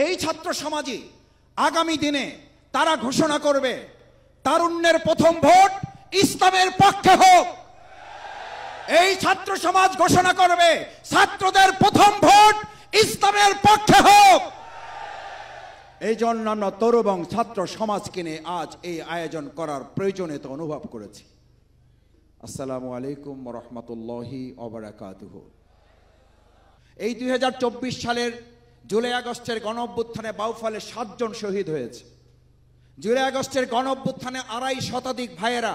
এই ছাত্র সমাজই আগামী দিনে তারা ঘোষণা করবে তারুণ্যের প্রথম ভোট ইসলামের পক্ষে হোক। এই ছাত্র সমাজ ঘোষণা করবে ছাত্রদের প্রথম ভোট ইসলামের পক্ষে হোক। এই জন্য আমরা তরুণ এবং ছাত্র সমাজকে নিয়ে আজ এই আয়োজন করার প্রয়োজনীয়তা অনুভব করেছি। আসসালামু আলাইকুম ওয়া রাহমাতুল্লাহি ওয়া বারাকাতুহু। এই 2024 সালের জুলাই আগস্টের গণঅভ্যুত্থানে বাউফলে 7 জন শহীদ হয়েছে। জুলাই আগস্টের গণঅভ্যুত্থানে 2.5 শতাধিক ভাইয়েরা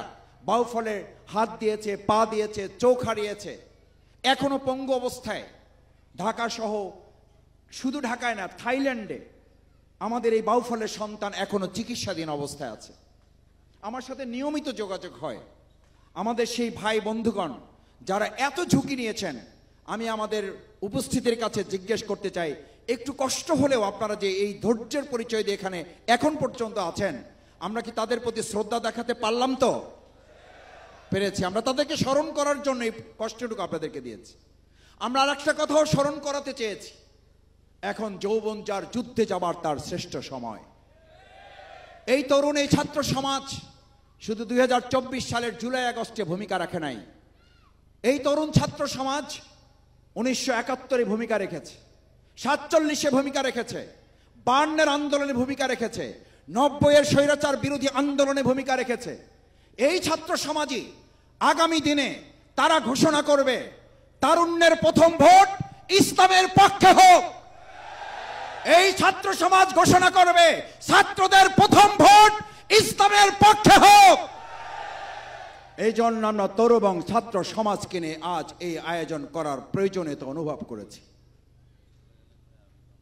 বাউফলে হাত দিয়েছে, পা দিয়েছে, চোখ হারিয়েছে, এখনো পঙ্গু অবস্থায়। ঢাকা সহ শুধু ঢাকায় না, থাইল্যান্ডে আমাদের এই বাউফলের সন্তান এখনো চিকিৎসাধীন অবস্থায় আছে। আমার সাথে নিয়মিত যোগাযোগ হয়। আমাদের সেই ভাই বন্ধুগণ যারা এত ঝুঁকি নিয়েছেন, আমি আমাদের উপস্থিতির কাছে জিজ্ঞেস করতে চাই, একটু কষ্ট হলেও আপনারা যে এই ধৈর্যের পরিচয় দিয়ে এখানে এখন পর্যন্ত আছেন, আমরা কি তাদের প্রতি শ্রদ্ধা দেখাতে পারলাম? তো পেরেছি। আমরা তাদেরকে স্মরণ করার জন্য এই কষ্টটুকু আপনাদেরকে দিয়েছি। আমরা আর একটা কথাও স্মরণ করাতে চেয়েছি, এখন যৌবন যার, যুদ্ধে যাবার তার শ্রেষ্ঠ সময়। এই তরুণ, এই ছাত্র সমাজ শুধু 2024 সালের জুলাই আগস্টে ভূমিকা রাখে নাই। এই তরুণ ছাত্র সমাজ 1971-এ ভূমিকা রেখেছে, 47-এ ভূমিকা রেখেছে, 52-এর আন্দোলনে ভূমিকা রেখেছে, 90-এর স্বৈরাচার বিরোধী আন্দোলনে ভূমিকা রেখেছে। এই ছাত্র সমাজই আগামী দিনে তারা ঘোষণা করবে তারুণ্যের প্রথম ভোট ইসলামের পক্ষে হোক। এই ছাত্র সমাজ ঘোষণা করবে ছাত্রদের প্রথম ভোট ইসলামের পক্ষে হোক। এই জন্য আমরা তরুণ এবং ছাত্র সমাজকে নিয়ে আজ এই আয়োজন করার প্রয়োজনীয়তা অনুভব করেছি।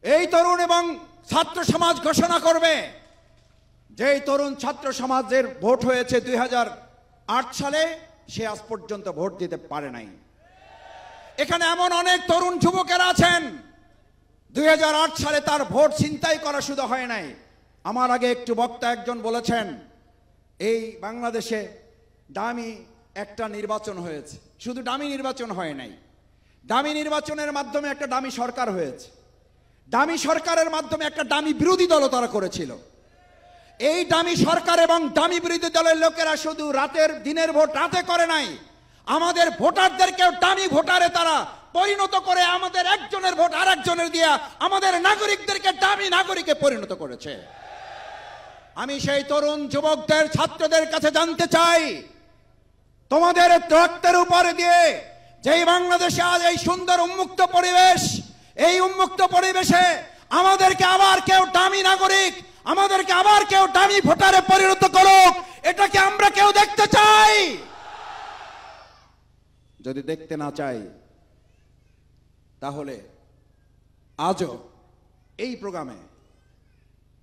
এই তরুণ এবং ছাত্র সমাজ ঘোষণা করবে, যেই তরুণ ছাত্র সমাজের ভোট হয়েছে 2008 সালে, সে আজ পর্যন্ত ভোট দিতে পারে নাই। এখানে এমন অনেক তরুণ যুবকেরা আছেন 2008 সালে তার ভোট ছিনতাই করা শুধু হয় নাই। আমার আগে একটু বক্তা একজন বলেছেন, এই বাংলাদেশে দামি একটা নির্বাচন হয়েছে। শুধু দামি নির্বাচন হয় নাই, দামি নির্বাচনের মাধ্যমে একটা দামি সরকার হয়েছে। দামি সরকারের মাধ্যমে একটা দামি বিরোধী দল তারা করেছিল। এই দামি সরকার এবং দামি বিরোধী দলের লোকেরা শুধু দিনের ভোট রাতে করে নাই, আমাদের ভোটারদেরকেও দামি ভোটারে তারা পরিণত করে আমাদের একজনের ভোট আর একজনের দিয়া আমাদের নাগরিকদেরকে দামি নাগরিকে পরিণত করেছে। আমি সেই তরুণ যুবকদের, ছাত্রদের কাছে জানতে চাই, তোমাদের রক্তের উপরে দিয়ে যেই বাংলাদেশে আজ এই সুন্দর উন্মুক্ত পরিবেশ, এই উন্মুক্ত পরিবেশে আমাদেরকে আবার কেউ দামি নাগরিক, আমাদেরকে আবার কেউ দামি ভোটারে পরিণত করুক, এটাকে আমরা কেউ দেখতে চাই? যদি দেখতে না চাই, তাহলে আজও এই প্রোগ্রামে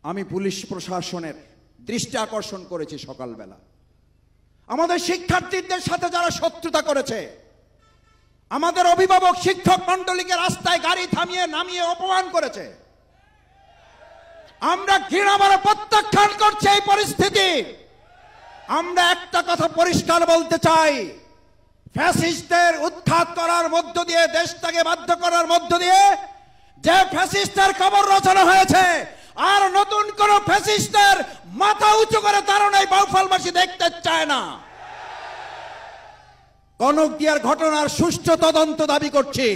আমি পুলিশ প্রশাসনের দৃষ্টি আকর্ষণ করেছি। সকালবেলা আমাদের শিক্ষার্থীদের সাথে যারা শত্রুতা করেছে, আমাদের অভিভাবক শিক্ষক মন্ডলীকে রাস্তায় গাড়ি থামিয়ে নামিয়ে অপমান করেছে, আমরা ঘৃণাভরে প্রত্যাখ্যান করছি এই পরিস্থিতি। আমরা একটা কথা পরিষ্কার বলতে চাই, ফ্যাসিস্টদের উৎখাত করার মধ্য দিয়ে, দেশটাকে বাধ্য করার মধ্য দিয়ে যে ফ্যাসিস্টের কবর রচনা হয়েছে, আর নতুন কোন ফ্যাসিস্টের মাথা উঁচু করে দাঁড়ানো এই বাউফলবাসী দেখতে চায় না। কনকদিয়ার ঘটনার সুষ্ঠু তদন্ত দাবি করছি।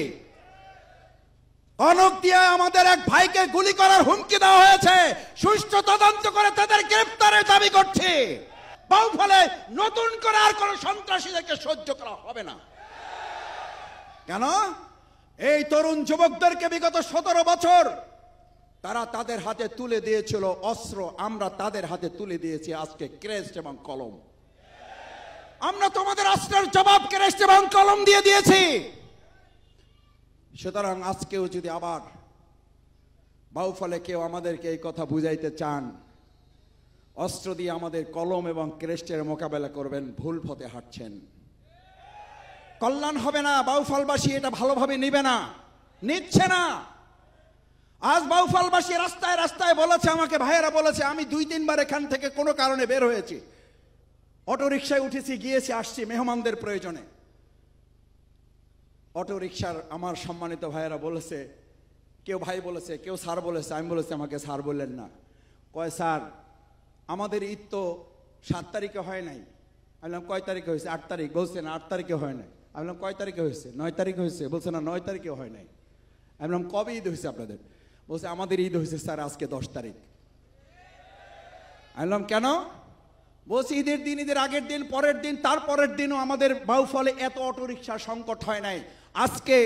কনকদিয়ায় আমাদের এক ভাইকে গুলি করার হুমকি দেওয়া হয়েছে, সুষ্ঠু তদন্ত করে তাদের গ্রেফতারের দাবি করছি। বাউফলে নতুন করে আর কোন সন্ত্রাসীদেরকে সহ্য করা হবে না। কেন? এই তরুণ যুবকদেরকে বিগত 17 বছর তারা তাদের হাতে তুলে দিয়েছিল অস্ত্র, আমরা তাদের হাতে তুলে দিয়েছি আজকে ক্রেস্ট এবং কলম। আমরা তোমাদের অস্ত্রের জবাব ক্রেস্ট এবং কলম দিয়ে দিয়েছি। সুতরাং আজকেও যদি আবার বাউফলে কেউ আমাদেরকে এই কথা বুঝাইতে চান, অস্ত্র দিয়ে আমাদের কলম এবং ক্রেস্টের মোকাবেলা করবেন, ভুল পথে হাঁটছেন। কল্যাণ হবে না। বাউফলবাসী এটা ভালোভাবে নিবে না, নিচ্ছে না। আজ বাউফলবাসী রাস্তায় রাস্তায় বলেছে, আমাকে ভাইয়েরা বলেছে, আমি 2-3 বার এখান থেকে কোনো কারণে বের হয়েছি, অটো রিক্সায় উঠেছি, গিয়েছি, আসছি মেহমানদের প্রয়োজনে। অটো রিক্সার আমার সম্মানিত ভাইয়েরা বলেছে, কেউ ভাই বলেছে, কেউ স্যার বলেছে। আমি বলেছি আমাকে স্যার বললেন না। কয় স্যার আমাদের ঈদ তো 7 তারিখে হয় নাই। আমি বললাম কয় তারিখে হয়েছে? 8 তারিখ। বলছে না 8 তারিখে হয় নাই। আমি বললাম কয় তারিখে হয়েছে? 9 তারিখে হয়েছে। বলছে না 9 তারিখে হয় নাই। আমি বললাম কবে ঈদ হয়েছে আপনাদের? বলছে আমাদের ঈদ হয়েছে স্যার আজকে 10 তারিখ। আমি বললাম কেন? বলছি ঈদের দিন, ঈদের আগের দিন, পরের দিন, তার পরের দিনও আমাদের বাউফলে এত অটোরিকশা সংকট হয় নাই। আজকে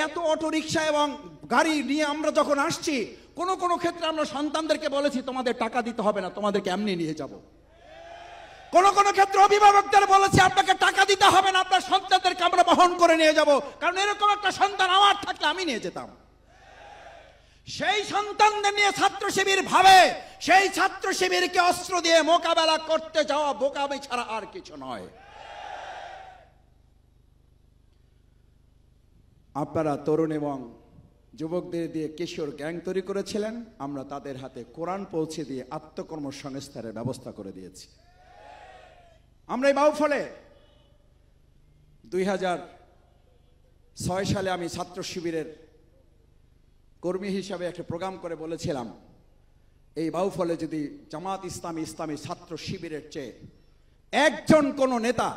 এত অটোরিকশা এবং গাড়ি নিয়ে আমরা যখন আসছি, কোন কোন ক্ষেত্রে আমরা সন্তানদেরকে বলেছি তোমাদের টাকা দিতে হবে না, তোমাদেরকে এমনি নিয়ে যাব। কোন কোন ক্ষেত্রে অভিভাবকদের বলেছি আপনাকে টাকা দিতে হবে না, আপনার সন্তানদেরকে আমরা বহন করে নিয়ে যাব, কারণ এরকম একটা সন্তান আমার থাকলে আমি নিয়ে যেতাম। সেই সন্তানদের নিয়ে ছাত্র শিবির ভাবে সেই ছাত্র শিবিরকে অস্ত্র দিয়ে মোকাবেলা করতে যাওয়া বোকামি ছাড়া আর কিছু নয়। আপনারা তরুণ এবং যুবকদের দিয়ে কিশোর গ্যাং তৈরি করেছিলেন, আমরা তাদের হাতে কোরআন পৌঁছে দিয়ে আত্মকর্মসংস্থানের ব্যবস্থা করে দিয়েছি। আমরা এই বাউফলে 2006 সালে আমি ছাত্র শিবিরের কর্মী হিসাবে একটা প্রোগ্রাম করে বলেছিলাম, এই বাউফলে যদি জামাত ইসলামী ছাত্র শিবিরের চেয়ে একজন কোন নেতা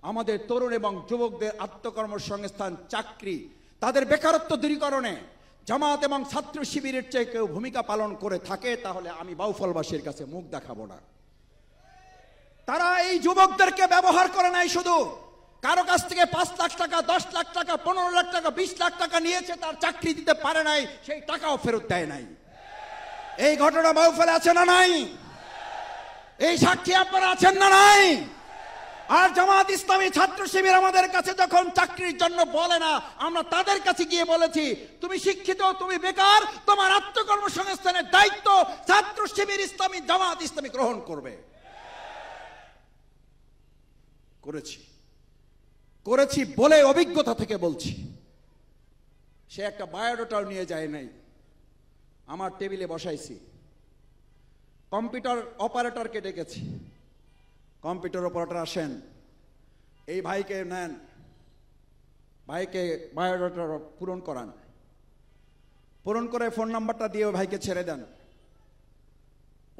আমাদের তরুণ এবং যুবকদের আত্মকর্মসংস্থান, চাকরি, তাদের বেকারত্ব দূরীকরণে জামাত এবং ছাত্র শিবিরের চেয়ে কেউ ভূমিকা পালন করে থাকে, তাহলে আমি বাউফলবাসীর কাছে মুখ দেখাবো না। তারা এই যুবকদেরকে ব্যবহার করে নাই, শুধু কারো কাছ থেকে 5 লাখ টাকা, 10 লাখ টাকা, 15 লাখ টাকা, 20 লাখ টাকা নিয়েছে, তার চাকরি দিতে পারে নাই, সেই টাকাও ফেরত দেয় নাই। এই ঘটনা বাউফলে আছে না নাই? এই সাক্ষী আপনারা আছেন না নাই? আর জামাত ইসলামী ছাত্র শিবির আমাদের কাছে যখন চাকরির জন্য বলে না, আমরা তাদের কাছে গিয়ে বলেছি তুমি শিক্ষিত, তুমি বেকার, তোমার আত্মকর্মসংস্থানের দায়িত্ব ছাত্র শিবির ইসলামী জামাত ইসলামী গ্রহণ করবে। করেছি বলে অভিজ্ঞতা থেকে বলছি। সে একটা বায়োডাটাও নিয়ে যায় নাই, আমার টেবিলে বসাইছি। কম্পিউটার অপারেটরকে ডেকেছি, কম্পিউটার অপারেটর আসেন, এই ভাইকে নেন, ভাইকে বায়োডাটা পূরণ করান, পূরণ করে ফোন নাম্বারটা দিয়ে ওই ভাইকে ছেড়ে দেন।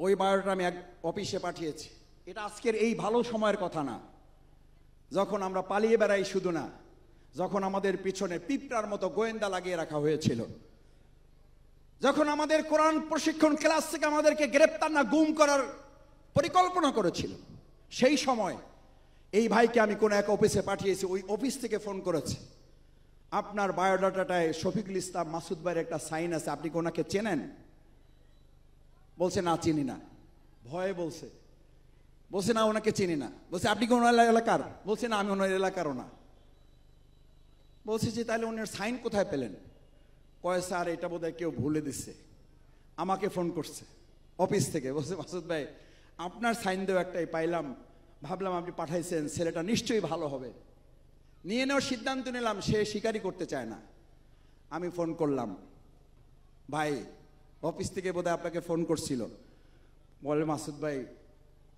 ওই বায়োডাটা আমি এক অফিসে পাঠিয়েছি। এটা আজকের এই ভালো সময়ের কথা না, যখন আমরা পালিয়ে বেড়াই, শুধু না, যখন আমাদের পিছনে পিঁপড়ার মতো গোয়েন্দা লাগিয়ে রাখা হয়েছিল, যখন আমাদের কোরআন প্রশিক্ষণ ক্লাস থেকে আমাদেরকে গ্রেপ্তার না গুম করার পরিকল্পনা করেছিল, সেই সময় এই ভাইকে আমি কোন এক অফিসে পাঠিয়েছি। ওই অফিস থেকে ফোন করেছে, আপনার বায়োডাটাটায় শফিকুল ইসলাম মাসুদ ভাইয়ের একটা সাইন আছে, আপনি কোনাকে চেনেন? বলছে না চিনি না। ভয়ে বলছে না ওনাকে চিনি না। বলছে আপনি কোন এলাকার? বলছে না আমি ওনার এলাকারও না। বলছে যে তাহলে ওনার সাইন কোথায় পেলেন? কয় স্যার এটা বোধহয় কেউ ভুলে দিচ্ছে, আমাকে ফোন করছে অফিস থেকে। বলছে মাসুদ ভাই আপনার সাইন দেওয়া একটাই পাইলাম, ভাবলাম আপনি পাঠাইছেন, ছেলেটা নিশ্চয়ই ভালো হবে। নিয়ে নেওয়ার সিদ্ধান্ত নিলাম, সে স্বীকারই করতে চায় না। আমি ফোন করলাম, ভাই অফিস থেকে বোধহয় আপনাকে ফোন করছিল। বলে মাসুদ ভাই,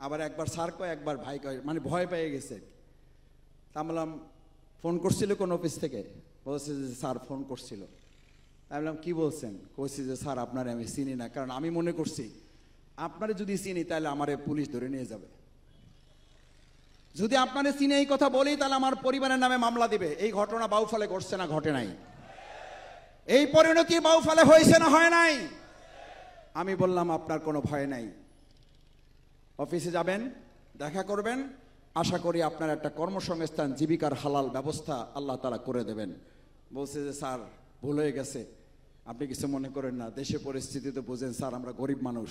আবার একবার স্যার কয় একবার ভাই কয়, মানে ভয় পেয়ে গেছে। তা বললাম ফোন করছিল কোন অফিস থেকে? বলছে যে স্যার ফোন করছিল। আমি বললাম কি বলছেন? কইছি যে স্যার আপনারে আমি চিনি না, কারণ আমি মনে করছি আপনারে যদি চিনি তাহলে আমারে পুলিশ ধরে নিয়ে যাবে, যদি আপনারে চিনি এই কথা বলি তাহলে আমার পরিবারের নামে মামলা দিবে। এই ঘটনা বাউফলে ঘটছে না ঘটে নাই? এই পরিণতি বাউফলে হয়েছে না হয় নাই? আমি বললাম আপনার কোনো ভয় নাই, অফিসে যাবেন, দেখা করবেন, আশা করি আপনার একটা কর্মসংস্থান, জীবিকার হালাল ব্যবস্থা আল্লাহ তাআলা করে দেবেন। বলছে যে স্যার ভুল হয়ে গেছে, আপনি কিছু মনে করেন না, দেশের পরিস্থিতি তো বুঝেন স্যার, আমরা গরিব মানুষ।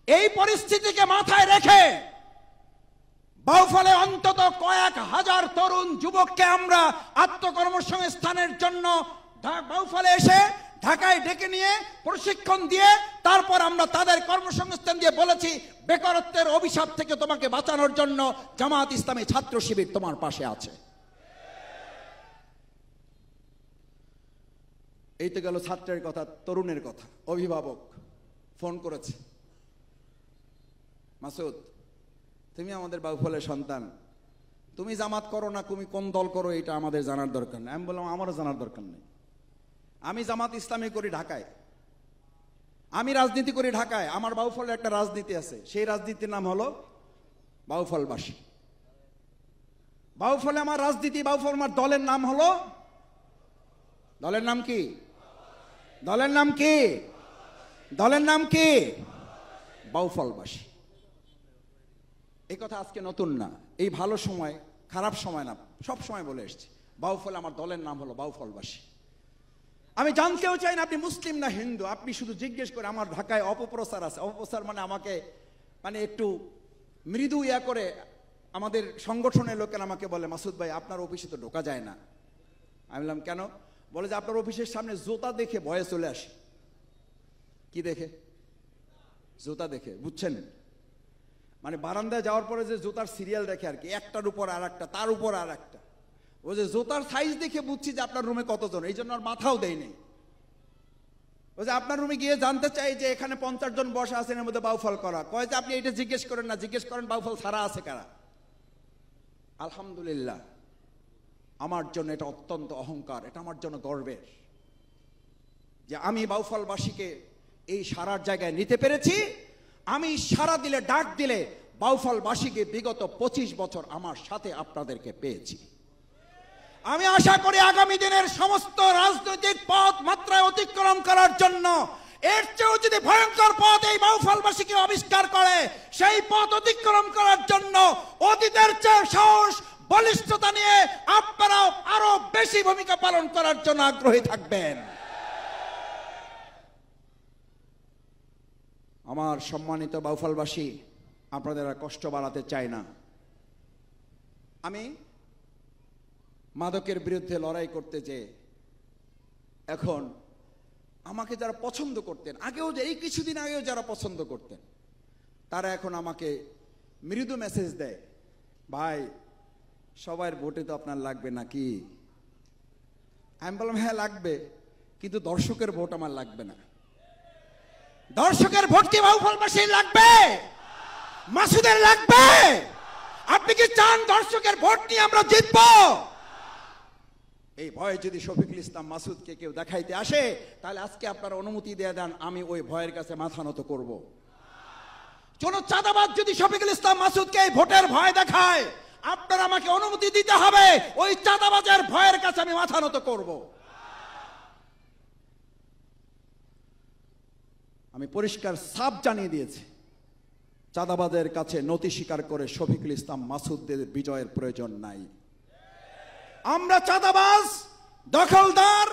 এই পরিস্থিতিকে মাথায় রেখে বাউফলে অন্তত কয়েক হাজার তরুণ যুবককে আমরা আত্মকর্মসংস্থানের জন্য বাউফলে এসে ঢাকায় ডেকে নিয়ে প্রশিক্ষণ দিয়ে তারপর আমরা তাদের কর্মসংস্থান দিয়ে বলেছি বেকারত্বের অভিশাপ থেকে তোমাকে বাঁচানোর জন্য জামাত ইসলামী ছাত্র শিবির তোমার পাশে আছে। এই তো গেল ছাত্রের কথা, তরুণের কথা। অভিভাবক ফোন করেছে, মাসুদ তুমি আমাদের বাউফলের সন্তান, তুমি জামাত করো না, তুমি কোন দল করো এটা আমাদের জানার দরকার নেই। আমি বললাম আমারও জানার দরকার নেই, আমি জামাত ইসলামী করি ঢাকায়, আমি রাজনীতি করি ঢাকায়। আমার বাউফলের একটা রাজনীতি আছে, সেই রাজনীতির নাম হলো বাউফলবাসী। বাউফলে আমার রাজনীতি, বাউফল আমার দলের নাম হলো, দলের নাম কি? দলের নাম কি? দলের নাম কি? বাউফলবাসী। এই কথা আজকে নতুন না, এই ভালো সময় খারাপ সময় না, সব সময় বলে এসেছি। বাউফল আমার দলের নাম হলো বাউফলবাসী। আমি জানতেও চাই না আপনি মুসলিম না হিন্দু, আপনি শুধু জিজ্ঞেস করে। আমার ঢাকায় অপপ্রচার আছে, অপপ্রচার মানে আমাকে একটু মৃদু ইয়া করে আমাদের সংগঠনের লোকেরা আমাকে বলে, মাসুদ ভাই আপনার অফিসে তো ঢোকা যায় না। আমি বললাম কেন? বলে যে আপনার অফিসের সামনে জুতা দেখে ভয়ে চলে আসে। কি দেখে? জুতা দেখে, বুঝছেন? মানে বারান্দায় যাওয়ার পরে যে জুতার সিরিয়াল দেখে আর কি, একটার উপর আর একটা, তার উপর আর একটা। ও যে জুতার সাইজ দেখে বুঝছি যে আপনার রুমে কতজন, এই জন্য আর মাথাও দেয় নেই। ও যে আপনার রুমে গিয়ে জানতে চাই যে এখানে 50 জন বসা আছেন, এর মধ্যে বাউফল করা। কয় যে আপনি এটা জিজ্ঞেস করেন না, জিজ্ঞেস করেন বাউফল ছাড়া আছে কারা। আলহামদুলিল্লাহ, আমার জন্য এটা অত্যন্ত অহংকার, এটা আমার জন্য গর্বের যে আমি বাউফলবাসীকে এই সারার জায়গায় নিতে পেরেছি। আমি সারা দিলে, ডাক দিলে বাউফলবাসীকে বিগত 25 বছর আমার সাথে আপনাদেরকে পেয়েছি। আমি আশা করি আগামী দিনের সমস্ত রাজনৈতিক পথ মাত্রায় অতিক্রম করার জন্য এর চেয়েও যদি ভয়ঙ্কর পথ এই বাউফলবাসীকে আবিষ্কার করে, সেই পথ অতিক্রম করার জন্য অতীতের চেয়ে সাহস, বলিষ্ঠতা নিয়ে আপনারাও আরো বেশি ভূমিকা পালন করার জন্য আগ্রহী থাকবেন। আমার সম্মানিত বাউফলবাসী, আপনাদের আর কষ্ট বাড়াতে চাই না। আমি মাদকের বিরুদ্ধে লড়াই করতে যে এখন আমাকে যারা পছন্দ করতেন, আগেও যে এই কিছুদিন আগেও যারা পছন্দ করতেন, তারা এখন আমাকে মৃদু মেসেজ দেয়, ভাই সবার ভোটে তো আপনার লাগবে নাকি? আমি বললাম হ্যাঁ লাগবে, কিন্তু দর্শকের ভোট আমার লাগবে না। দর্শকের ভোট কি বাউফলবাসীর লাগবে? মাসুদের লাগবে? আপনি কি চান দর্শকের ভোট নিয়ে আমরা জিতবো? এই ভয়ে যদি শফিকুল ইসলাম মাসুদকে কেউ দেখাইতে আসে, তাহলে আজকে আপনারা অনুমতি দিয়ে দেন, আমি ওই ভয়ের কাছে মাথা নত করব। কোন চাঁদাবাজ যদি শফিকুল ইসলাম মাসুদকে এই ভোটের ভয় দেখায়, আপনারা আমাকে অনুমতি দিতে হবে, ওই চাঁদাবাজের ভয়ের কাছে আমি মাথা নত করব। আমি পরিষ্কার সাফ জানিয়ে দিয়েছি, চাঁদাবাজের কাছে নতি স্বীকার করে শফিকুল ইসলাম মাসুদদের বিজয়ের প্রয়োজন নাই। আমরা চাঁদাবাজ, দখলদার,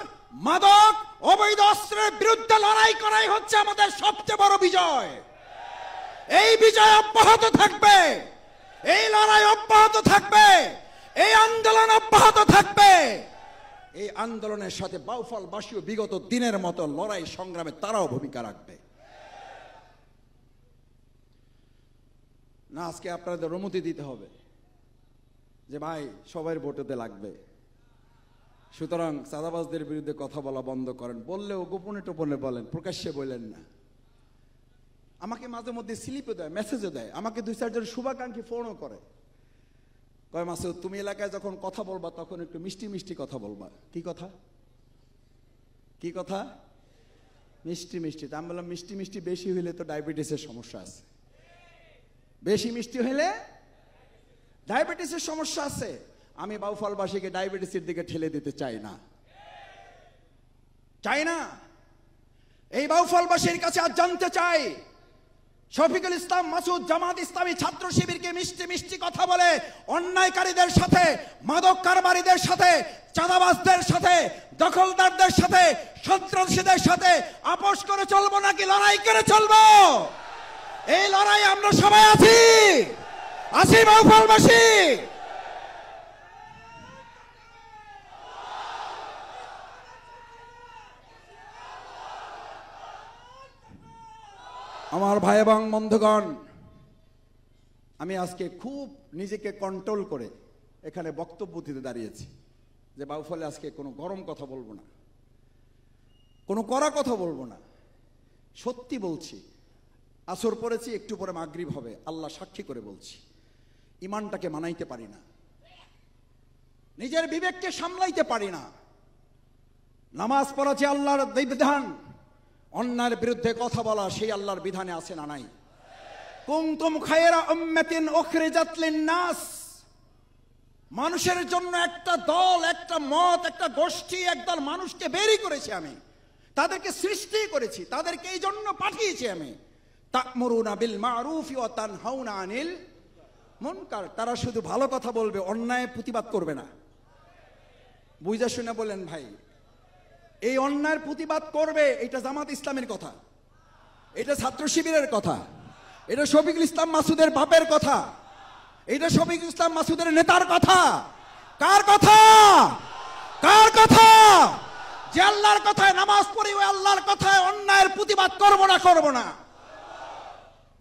মাদক, অবৈধ অস্ত্রের বিরুদ্ধে লড়াই করাই হচ্ছে আমাদের সবচেয়ে বড় বিজয়। এই বিজয় অব্যাহত থাকবে, এই লড়াই অব্যাহত থাকবে, এই আন্দোলন অব্যাহত থাকবে। এই আন্দোলনের সাথে বাউফলবাসীও বিগত দিনের মতো লড়াই সংগ্রামে তারাও ভূমিকা রাখবে। না, আজকে আপনাদের অনুমতি দিতে হবে যে ভাই সবার ভোটেতে লাগবে, সুতরাং চাঁদাবাজদের বিরুদ্ধে কথা বলা বন্ধ করেন। বললেও গোপনে টোপনে বলেন, প্রকাশ্যে বললেন না। আমাকে মাঝে মধ্যে স্লিপও দেয়, মেসেজও দেয়, আমাকে 2-4 জন শুভাকাঙ্ক্ষী ফোনও করে, কয় মাসুদ তুমি এলাকায় যখন কথা বলবা তখন একটু মিষ্টি মিষ্টি কথা বলবা। কি কথা? কি কথা? মিষ্টি মিষ্টি। তা আমি বললাম মিষ্টি মিষ্টি বেশি হইলে তো ডায়াবেটিসের সমস্যা আছে, বেশি মিষ্টি হইলে ডায়াবেটিসের সমস্যা আছে। আমি বাউফলবাসীকে ডায়াবেটিসের দিকে ঠেলে দিতে চাই না, চাই না। এই বাউফলবাসীর কাছে আজ জানতে চাই, শফিকুল ইসলাম মাসুদ জামাত ইসলামী ছাত্র শিবিরকে মিষ্টি মিষ্টি কথা বলে অন্যায়কারীদের সাথে, মাদক কারবারিদের সাথে, চাঁদাবাজদের সাথে, দখলদারদের সাথে, সন্ত্রাসীদের সাথে আপোষ করে চলবো নাকি লড়াই করে চলবো? এই লড়াই আমরা সবাই আছি, আছি বাউফলবাসী। আমার ভাই এবং বন্ধুগণ, আমি আজকে খুব নিজেকে কন্ট্রোল করে এখানে বক্তব্য দিতে দাঁড়িয়েছি যে বাউফলে আজকে কোনো গরম কথা বলবো না, কোনো কড়া কথা বলবো না। সত্যি বলছি, আসর পড়েছি, একটু পরে মাগরিব হবে, আল্লাহ সাক্ষী করে বলছি, ইমানটাকে মানাইতে পারি না, নিজের বিবেককে সামলাইতে পারি না। নামাজ পড়া যে আল্লাহর বিধান, অন্যায়ের বিরুদ্ধে কথা বলা সেই আল্লাহর বিধানে আছে না নাই? কুনতুম খায়রা উম্মাতিন উখরিজাত লিন-নাস, মানুষের জন্য একটা দল, একটা মত, একটা গোষ্ঠী, একদল মানুষকে বেরই করেছি আমি, তাদেরকে সৃষ্টি করেছি, তাদেরকে এই জন্য পাঠিয়েছি আমি। তা'মুরুনা বিল মা'রুফি ওয়া তানহাউনা আনিল মুনকার, তারা শুধু ভালো কথা বলবে, অন্যায় প্রতিবাদ করবে না। বুঝা শুনে বলেন ভাই, এই অন্যায়ের প্রতিবাদ করবে, এটা জামাত ইসলামের কথা, এটা ছাত্র শিবিরের কথা, এটা শফিকুল ইসলাম মাসুদের বাপের কথা, এটা শফিকুল ইসলাম মাসুদের নেতার কথা। কার কথা? কার কথা? যে আল্লাহর কথায় নামাজ পড়ি, ওই আল্লাহর কথায় অন্যায়ের প্রতিবাদ করবো না, করবো না।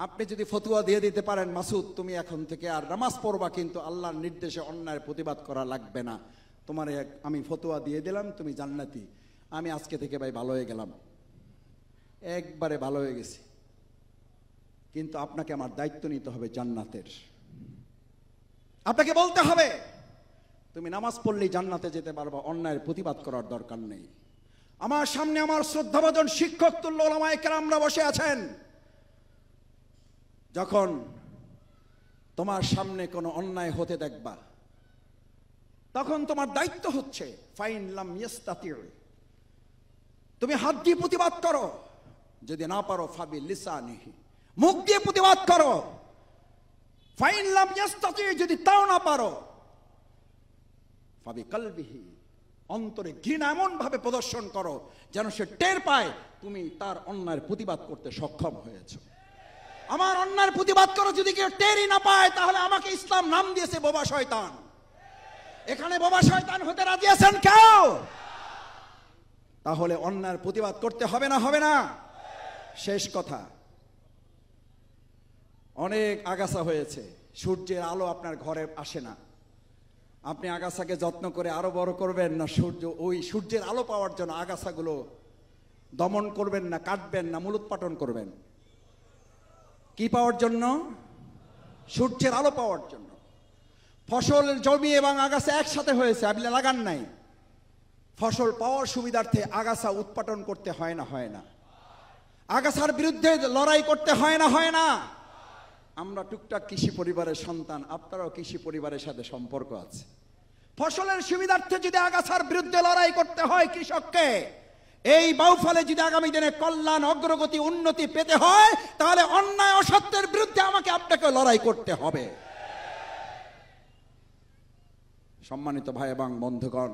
আপনি যদি ফতোয়া দিয়ে দিতে পারেন, মাসুদ তুমি এখন থেকে আর নামাজ পড়বা, কিন্তু আল্লাহর নির্দেশে অন্যায়ের প্রতিবাদ করা লাগবে না, তোমার আমি ফতোয়া দিয়ে দিলাম, তুমি জান্নাতি, আমি আজকে থেকে ভাই ভালো হয়ে গেলাম, একবারে ভালো হয়ে গেছি। কিন্তু আপনাকে আমার দায়িত্ব নিতে হবে জান্নাতের। আপনাকে বলতে হবে তুমি নামাজ পড়লেই জান্নাতে যেতে পারবা, অন্যায়ের প্রতিবাদ করার দরকার নেই। আমার সামনে আমার শ্রদ্ধাভাজন শিক্ষক তুল্য ওলামায়ে কেরামরা বসে আছেন। যখন তোমার সামনে কোনো অন্যায় হতে দেখবা, তখন তোমার দায়িত্ব হচ্ছে ফাইন লাম ইয়াস্তাতিউ, তুমি হাত দিয়ে প্রতিবাদ করো, যদি না পারো ফাবি লিসানিহি, মুখ দিয়ে প্রতিবাদ করো। ফাইন লাম ইয়াস্তাতিউ, যদি তাও না পারো ফাবি কলবিহি, অন্তরে ঘৃণা এমন ভাবে প্রদর্শন করো যেন সে টের পায় তুমি তার অন্যায়ের প্রতিবাদ করতে সক্ষম হয়েছো। আমার অন্যায়ের প্রতিবাদ করো যদি কেউ টেরই না পায়, তাহলে আমাকে ইসলাম নাম দিয়েছে বোবা শয়তান। এখানে বোবা শয়তান হতে রাজি আছেন কেউ? তাহলে অন্যায়ের প্রতিবাদ করতে হবে না, হবে না? শেষ কথা, অনেক আগাছা হয়েছে, সূর্যের আলো আপনার ঘরে আসে না, আপনি আগাছাকে যত্ন করে আরো বড় করবেন না, ওই সূর্যের আলো পাওয়ার জন্য আগাছাগুলো দমন করবেন না, কাটবেন না, মূলোৎপাটন করবেন? কি পাওয়ার জন্য? সূর্যের আলো পাওয়ার জন্য। ফসল জমি এবং আগাছা একসাথে হয়েছে, আপনি লাগান নাই, ফসল পাওয়ার সুবিধার্থে আগাছা উৎপাটন করতে হয় না, হয় না? আগাছার বিরুদ্ধে লড়াই করতে হয় না, হয় না? আমরা টুকটাক কৃষি পরিবারের সন্তান, আপনারাও কৃষি পরিবারের সাথে সম্পর্ক আছে। ফসলের সুবিধার্থে যদি আগাছার বিরুদ্ধে লড়াই করতে হয় কৃষককে, এই বাউফলে যদি আগামী দিনে কল্যাণ, অগ্রগতি, উন্নতি পেতে হয়, তাহলে অন্যায় অসত্যের বিরুদ্ধে আমাকে আপনাকে লড়াই করতে হবে। সম্মানিত ভাই এবং বন্ধুগণ,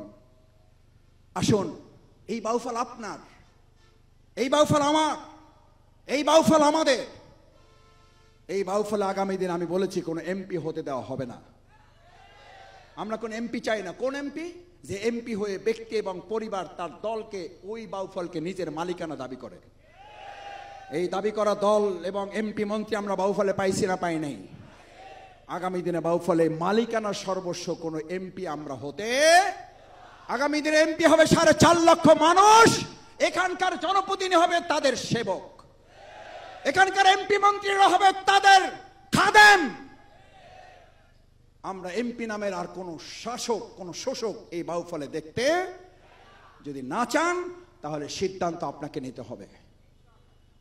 আসুন, এই বাউফল আপনার, এই বাউফল আমার, এই বাউফল আমাদের। এই বাউফলে আগামী দিন আমি বলেছি কোন এমপি হতে দেওয়া হবে না। আমরা কোন এমপি চাই না। কোন এমপি? যে এমপি হয়ে ব্যক্তি এবং পরিবার তার দলকে, ওই বাউফলকে নিজের মালিকানা দাবি করে। এই দাবি করা দল এবং এমপি মন্ত্রী আমরা বাউফলে পাইছি না, পাই নাই? আগামী দিনে বাউফলে মালিকানা সর্বস্ব কোন এমপি আমরা হতে, আগামী দিনে এমপি হবে 4.5 লক্ষ মানুষ, এখানকার জনপ্রতিনিধি হবে তাদের সেবক, এখানকার এমপি মন্ত্রীরা হবে তাদের খাদেম। আমরা এমপি নামের আর কোন শাসক, কোন শোষক এই বাউফলে দেখতে যদি না চান, তাহলে সিদ্ধান্ত আপনাকে নিতে হবে।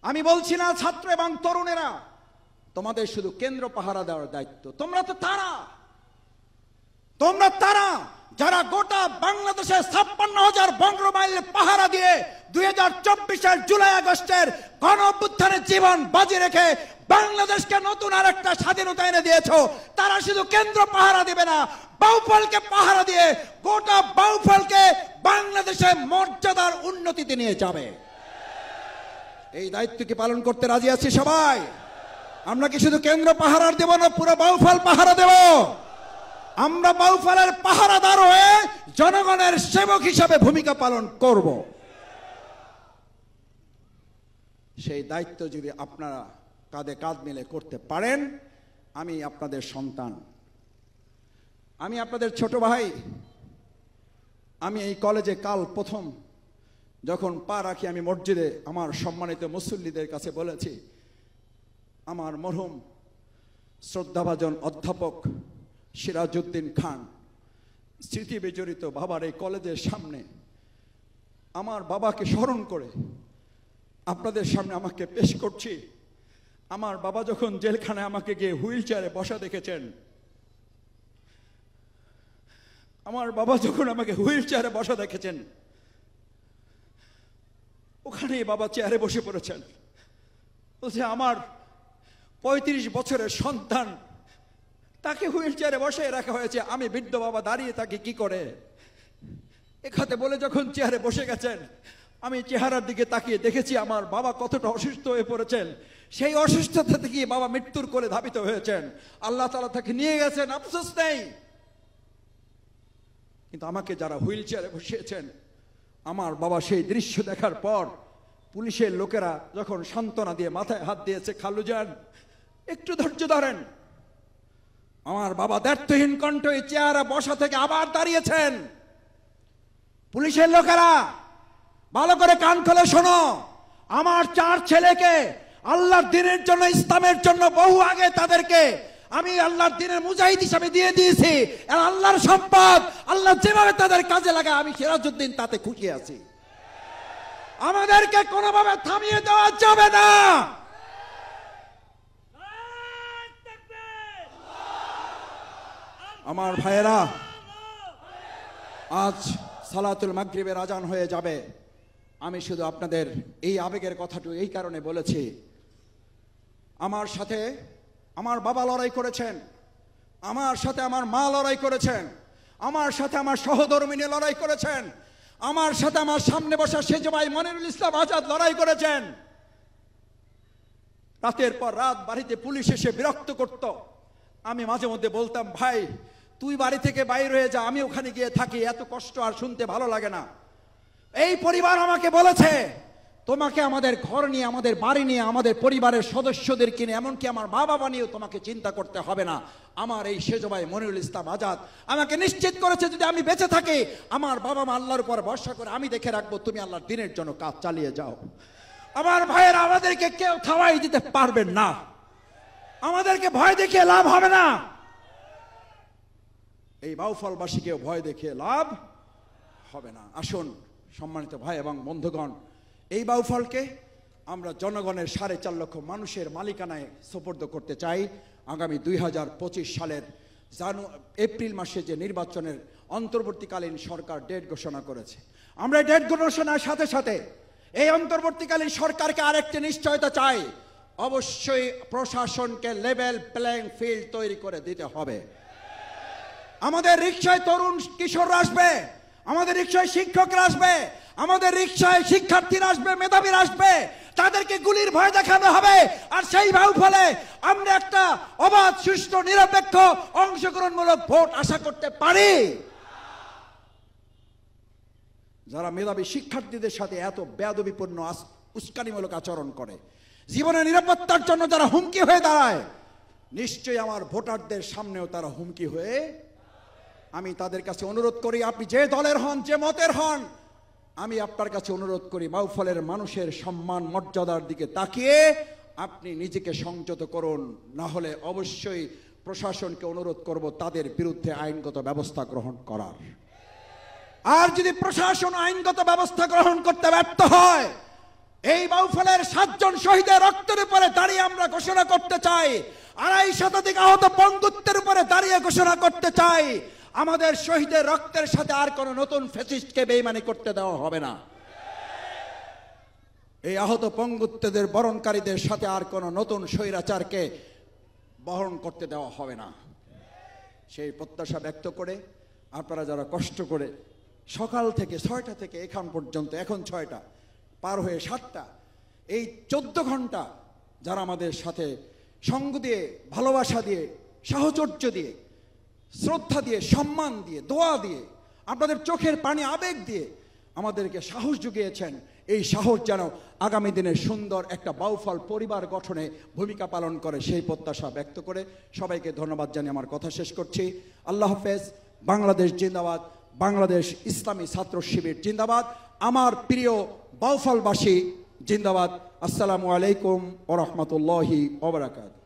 আমি বলছি না ছাত্র এবং তরুণেরা তোমাদের শুধু কেন্দ্র পাহারা দেওয়ার দায়িত্ব, তোমরা তো তারা, তোমরা তারা যারা গোটা বাংলাদেশের 56,000 বর্গ মাইল পাহারা দিয়ে 2024 জুলাই আগস্টের গণ অভ্যুত্থানের জীবন বাজি রেখে বাংলাদেশকে নতুন আর একটা স্বাধীনতা এনে দিয়েছো। তারা শুধু কেন্দ্র পাহারা দেবে না, বাউফলকে পাহারা দিয়ে গোটা বাউফলকে বাংলাদেশের মর্যাদার উন্নতিতে নিয়ে যাবে। এই দায়িত্ব কি পালন করতে রাজি আছি সবাই? আমরা কি শুধু কেন্দ্র পাহারা দেব না, পুরো বাউফল পাহারা দেব? আমরা বাউফলের পাহারাদার হয়ে জনগণের সেবক হিসাবে ভূমিকা পালন করব। সেই দায়িত্ব যদি আপনারা কাঁধে কাঁধ মিলে করতে পারেন, আমি আপনাদের সন্তান, আমি আপনাদের ছোট ভাই। আমি এই কলেজে কাল প্রথম যখন পা রাখি, আমি মসজিদে আমার সম্মানিত মুসল্লিদের কাছে বলেছি, আমার মরহুম শ্রদ্ধাভাজন অধ্যাপক সিরাজউদ্দিন খান স্মৃতি বিজড়িত বাবার এই কলেজের সামনে আমার বাবাকে স্মরণ করে আপনাদের সামনে আমাকে পেশ করছি। আমার বাবা যখন জেলখানায় আমাকে গিয়ে হুইল চেয়ারে বসা দেখেছেন, আমার বাবা যখন আমাকে হুইল চেয়ারে বসা দেখেছেন, ওখানেই বাবা চেয়ারে বসে পড়েছেন। বলছে আমার 35 বছরের সন্তান, তাকে হুইল চেয়ারে বসে রাখা হয়েছে, আমি বৃদ্ধ বাবা দাঁড়িয়ে থাকি কি করে। এখানে বলে যখন চেয়ারে বসে গেছেন, আমি চেহারার দিকে তাকিয়ে দেখেছি আমার বাবা কতটা অসুস্থ হয়ে পড়েছেন। সেই অসুস্থতা থেকে বাবা মৃত্যুর কোলে ধাবিত হয়েছেন। আল্লাহ তাআলা তাকে নিয়ে গেছেন, আফসোস নেই। কিন্তু আমাকে যারা হুইল চেয়ারে বসিয়েছেন, আমার বাবা সেই দৃশ্য দেখার পর পুলিশের লোকেরা যখন সান্ত্বনা দিয়ে মাথায় হাত দিয়েছে, খালু যান একটু ধৈর্য ধরেন, আমার বাবা দ্ব্যর্থহীন কণ্ঠে চেয়ারে বসা থেকে আবার দাঁড়িয়েছেন। পুলিশের লোকেরা ভালো করে কান খুলে শোনো, আমার 4 ছেলেকে আল্লাহর দ্বীনের জন্য, ইসলামের জন্য বহু আগে তাদেরকে আমি আল্লাহর দ্বীনের মুজাহিদ হিসাবে দিয়ে দিয়েছি। আর আল্লাহর সম্পদ আল্লাহ যেভাবে তাদের কাজে লাগায় আমি সিরাজউদ্দিন তাতে খুশি আছি। আমাদেরকে কোনোভাবে থামিয়ে দেওয়া যাবে না। আমার ভাইয়েরা, আজ সালাতুল মাগরিবের আজান হয়ে যাবে। আমি শুধু আপনাদের এই আবেগের কথাটু এই কারণে বলেছি, আমার সাথে আমার বাবা লড়াই করেছেন, আমার সাথে আমার মা লড়াই করেছেন, আমার সাথে আমার সহধর্মিনী লড়াই করেছেন, আমার সাথে আমার সামনে বসা সেজ ভাই মনিরুল ইসলাম আজাদ লড়াই করেছেন। রাতের পর রাত বাড়িতে পুলিশ এসে বিরক্ত করত। আমি মাঝে মধ্যে বলতাম, ভাই তুই বাড়ি থেকে বাইর হয়ে যা, আমি ওখানে গিয়ে থাকি, এত কষ্ট আর শুনতে ভালো লাগে না। এই পরিবার আমাকে বলেছে, তোমাকে আমাদের ঘর নিয়ে, আমাদের বাড়ি নিয়ে, আমাদের পরিবারের সদস্যদের কিনে, এমনকি আমার মা বাবা নিয়েও তোমাকে চিন্তা করতে হবে না। আমার এই সেজ ভাই মনিরুল ইসলাম আজাদ আমাকে নিশ্চিত করেছে, যদি আমি বেঁচে থাকি, আমার বাবা মা আল্লাহর উপর ভরসা করে আমি দেখে রাখবো, তুমি আল্লাহর দ্বীনের জন্য কাজ চালিয়ে যাও। আমার ভাইয়েরা, আমাদেরকে কেউ থামাই দিতে পারবেন না, আমাদেরকে ভয় দেখিয়ে লাভ হবে না। এই বাউফলবাসীকেও ভয় দেখিয়ে লাভ হবে না। আসুন সম্মানিত ভাই এবং বন্ধুগণ, এই বাউফলকে আমরা জনগণের 4.5 লক্ষ মানুষের মালিকানায় সোপর্দ করতে চাই। আগামী 2025 সালের এপ্রিল মাসে যে নির্বাচনের অন্তর্বর্তীকালীন সরকার ডেট ঘোষণা করেছে, আমরা ডেট ঘোষণার সাথে সাথে এই অন্তর্বর্তীকালীন সরকারকে আরেকটি নিশ্চয়তা চাই, অবশ্যই প্রশাসনকে লেভেল প্লেইং ফিল্ড তৈরি করে দিতে হবে। আমাদের রিকশায় তরুণ কিশোররা আসবে, আমাদের রিকশায় শিক্ষকরা আসবে, আমাদের রিকশায় শিক্ষার্থীরা আসবে, মেধাবীরা আসবে, তাদেরকে গুলির ভয় দেখানো হবে। আর সেই ফলে আমরা একটা অবাধ, সুষ্ঠু, নিরপেক্ষ, অংশগ্রহণমূলক ভোট আশা করতে পারি। যারা মেধাবী শিক্ষার্থীদের সাথে এত বেয়াদবিপূর্ণ উস্কানিমূলক আচরণ করে, জীবনের নিরাপত্তার জন্য যারা হুমকি হয়ে দাঁড়ায়, নিশ্চয়ই আমার ভোটারদের সামনেও তারা হুমকি হয়ে। আমি তাদের কাছে অনুরোধ করি, আপনি যে দলের হন, যে মতের হন, আমি আপনার কাছে অনুরোধ করি, বাউফলের মানুষের সম্মান মর্যাদার দিকে তাকিয়ে আপনি নিজেকে সংযত করুন। না হলে অবশ্যই প্রশাসনকে অনুরোধ করব তাদের বিরুদ্ধে আইনগত ব্যবস্থা গ্রহণ করার। আর যদি প্রশাসন আইনগত ব্যবস্থা গ্রহণ করতে ব্যর্থ হয়, এই বাউফলের 7 জন শহীদের রক্তের উপরে দাঁড়িয়ে আমরা ঘোষণা করতে চাই, 2.5 শতাধিক আহত বন্ধুত্বের উপরে দাঁড়িয়ে ঘোষণা করতে চাই, আমাদের শহীদের রক্তের সাথে আর কোন নতুন ফ্যাসিস্টকে বেঈমানি করতে দেওয়া হবে না। এই আহত পঙ্গুত্বদের বরণকারীদের সাথে আর কোন নতুন স্বৈরাচারকে বহন করতে দেওয়া হবে না। সেই প্রত্যাশা ব্যক্ত করে আপনারা যারা কষ্ট করে সকাল থেকে 6টা থেকে এখন পর্যন্ত, এখন 6টা পার হয়ে 7টা, এই 14 ঘন্টা যারা আমাদের সাথে সঙ্গ দিয়ে, ভালোবাসা দিয়ে, সাহচর্য দিয়ে, শ্রদ্ধা দিয়ে, সম্মান দিয়ে, দোয়া দিয়ে, আপনাদের চোখের পানি, আবেগ দিয়ে আমাদেরকে সাহস জুগিয়েছেন, এই সাহস যেন আগামী দিনে সুন্দর একটা বাউফল পরিবার গঠনে ভূমিকা পালন করে, সেই প্রত্যাশা ব্যক্ত করে সবাইকে ধন্যবাদ জানিয়ে আমার কথা শেষ করছি। আল্লাহ হাফেজ। বাংলাদেশ জিন্দাবাদ, বাংলাদেশ ইসলামী ছাত্র শিবির জিন্দাবাদ, আমার প্রিয় বাউফলবাসী জিন্দাবাদ। আসসালামু আলাইকুম ওয়া রাহমাতুল্লাহি ওয়া বারাকাতুহু।